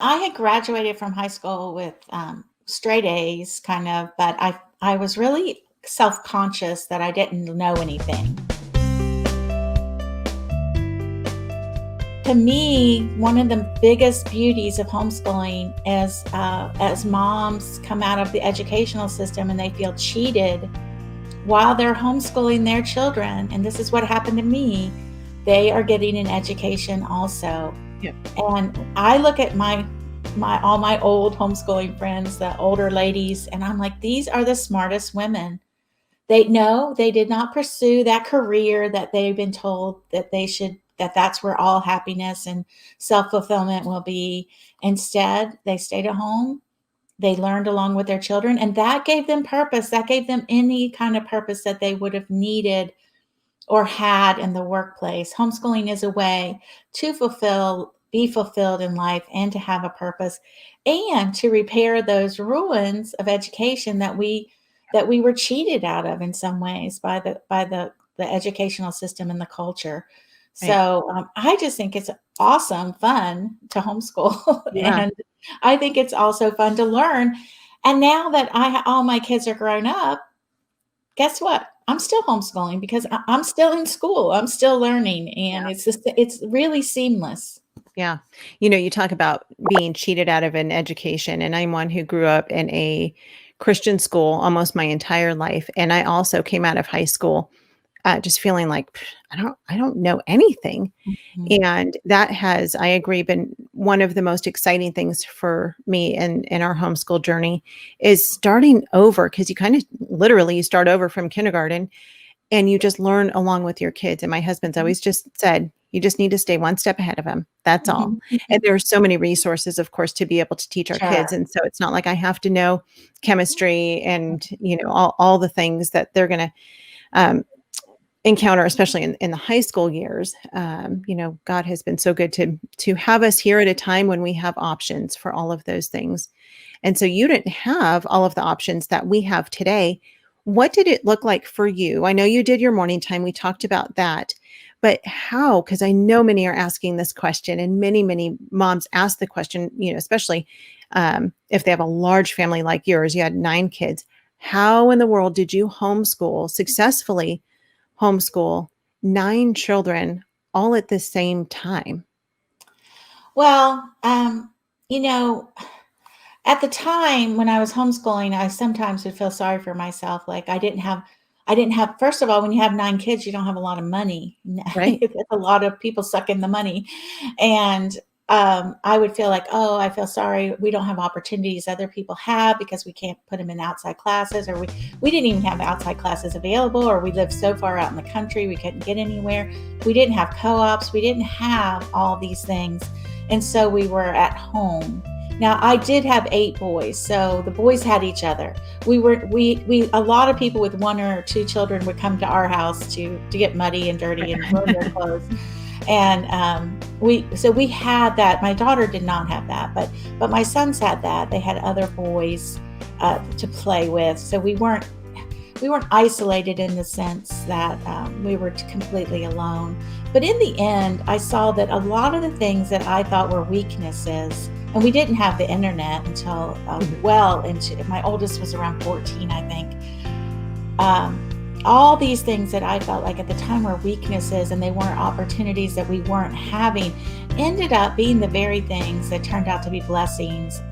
I had graduated from high school with straight A's, kind of, but I was really self-conscious that I didn't know anything. To me, one of the biggest beauties of homeschooling is as moms come out of the educational system and they feel cheated while they're homeschooling their children, and this is what happened to me, they are getting an education also. Yeah. And I look at my all my old homeschooling friends, the older ladies, and I'm like, these are the smartest women. They know they did not pursue that career that they've been told that they should, that that's where all happiness and self-fulfillment will be. Instead, they stayed at home. They learned along with their children, and that gave them purpose. That gave them any kind of purpose that they would have needed or had in the workplace. Homeschooling is a way to be fulfilled in life and to have a purpose and to repair those ruins of education that we were cheated out of in some ways by the educational system and the culture. Right. So I just think it's awesome fun to homeschool, Yeah. and I think it's also fun to learn. And now that all my kids are grown up, guess what? I'm still homeschooling because I'm still in school. I'm still learning, and it's really seamless. Yeah. You talk about being cheated out of an education, and I'm one who grew up in a Christian school almost my entire life. And I also came out of high school just feeling like I don't know anything. Mhm. And that has, I agree, been one of the most exciting things for me in our homeschool journey is starting over, because you kind of literally start over from kindergarten and you just learn along with your kids. And my husband's always just said, you just need to stay one step ahead of them. That's all. Mhm. And Mhm. there are so many resources, of course, to be able to teach our kids. Sure. And so it's not like I have to know chemistry and, all the things that they're going to um, encounter, especially in the high school years. God has been so good to have us here at a time when we have options for all of those things. And so you didn't have all of the options that we have today. What did it look like for you? I know you did your morning time. We talked about that. But how? Because I know many are asking this question, and many, many moms ask the question, especially if they have a large family like yours, you had 9 kids. How in the world did you successfully homeschool 9 children all at the same time? Well, you know, at the time when I was homeschooling, I sometimes would feel sorry for myself. Like I didn't have, first of all, when you have 9 kids, you don't have a lot of money. Right. That's a lot of people suck in the money. And I would feel like, oh, I feel sorry. We don't have opportunities other people have because we can't put them in outside classes, or we didn't even have outside classes available, or we lived so far out in the country we couldn't get anywhere. We didn't have co-ops. We didn't have all these things. And so we were at home. Now I did have 8 boys, so the boys had each other. We a lot of people with 1 or 2 children would come to our house to get muddy and dirty and ruin their clothes. And we had that. My daughter did not have that, but my sons had that. They had other boys to play with, so we weren't isolated in the sense that we were completely alone. But in the end, I saw that a lot of the things that I thought were weaknesses, and we didn't have the internet until Mhm. well into, my oldest was around 14, I think. All these things that I felt like at the time were weaknesses and they weren't opportunities that we weren't having ended up being the very things that turned out to be blessings.